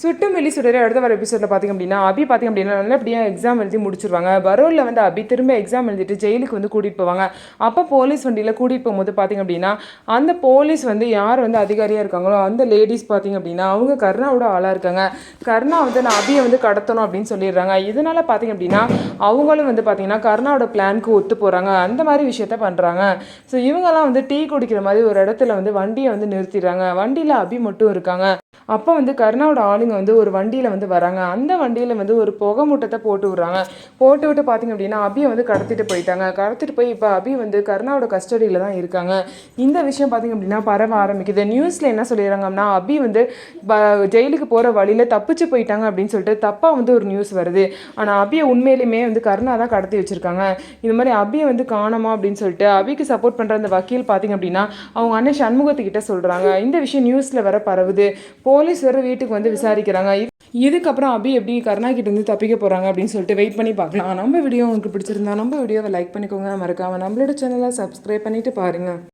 சுட்டும் வெள்ளி சுடர் அடுத்த வர எபிசோடில் பார்த்திங்க அப்படின்னா அபி பார்த்திங்க அப்படின்னா நல்லபடியாக எக்ஸாம் எழுதி முடிச்சிருவாங்க. பரோலில் வந்து அபி திரும்ப எக்ஸாம் எழுதிட்டு ஜெயிலுக்கு வந்து கூட்டிகிட்டு போவாங்க. அப்போ போலீஸ் வண்டியில் கூட்டிகிட்டு போகும்போது பார்த்திங்க அப்படின்னா அந்த போலீஸ் வந்து யார் வந்து அதிகாரியாக இருக்காங்களோ அந்த லேடிஸ் பார்த்திங்க அப்படின்னா அவங்க கருணாவோட ஆளாக இருக்காங்க. கருணா வந்து நான் அபியை வந்து கடத்தணும் அப்படின்னு சொல்லிடுறாங்க. இதனால் பார்த்திங்க அப்படின்னா அவங்களும் வந்து பார்த்திங்கன்னா கருணாவோட பிளானுக்கு ஒத்து போகிறாங்க. அந்த மாதிரி விஷயத்த பண்ணுறாங்க. ஸோ இவங்கெல்லாம் வந்து டீ குடிக்கிற மாதிரி ஒரு இடத்துல வந்து வண்டியை வந்து நிறுத்திடுறாங்க. வண்டியில் அபி மட்டும் இருக்காங்க. அப்போ வந்து கருணாவோட ஆளுங்க வந்து ஒரு வண்டியில் வந்து வராங்க. அந்த வண்டியில் வந்து ஒரு புகை மூட்டத்தை போட்டு விட்றாங்க. போட்டு விட்டு பார்த்திங்க அப்படின்னா அபியை வந்து கடத்திட்டு போயிட்டாங்க. கடத்திட்டு போய் இப்போ அபி வந்து கருணாவோட கஸ்டடியில் தான் இருக்காங்க. இந்த விஷயம் பார்த்திங்க அப்படின்னா பரவ ஆரம்பிக்குது. நியூஸில் என்ன சொல்லிடுறாங்க அப்படின்னா அபி வந்து ஜெயிலுக்கு போகிற வழியில் தப்பிச்சு போயிட்டாங்க அப்படின்னு சொல்லிட்டு தப்பாக வந்து ஒரு நியூஸ் வருது. ஆனால் அபியை உண்மையிலுமே வந்து கருணா தான் கடத்தி வச்சுருக்காங்க. இது மாதிரி அபியை வந்து காணோமா அப்படின்னு சொல்லிட்டு அபிக்கு சப்போர்ட் பண்ணுற அந்த வக்கீல் பார்த்திங்க அப்படின்னா அவங்க அண்ணன் சண்முகத்துக்கிட்ட சொல்கிறாங்க. இந்த விஷயம் நியூஸில் வர பரவுது. போலீஸ் வர வீட்டுக்கு வந்து விசாரிக்கிறாங்க. இதுக்கப்புறம் அபி எப்படி கருணா கிட்ட இருந்து தப்பிக்க போகிறாங்க அப்படின்னு சொல்லிட்டு வெயிட் பண்ணி பார்க்கலாம். நம்ம வீடியோ உங்களுக்கு பிடிச்சிருந்தா நம்ம வீடியோவை லைக் பண்ணிக்கோங்க. மறக்காமல் நம்மளோட சேனலை சப்ஸ்கிரைப் பண்ணிவிட்டு பாருங்கள்.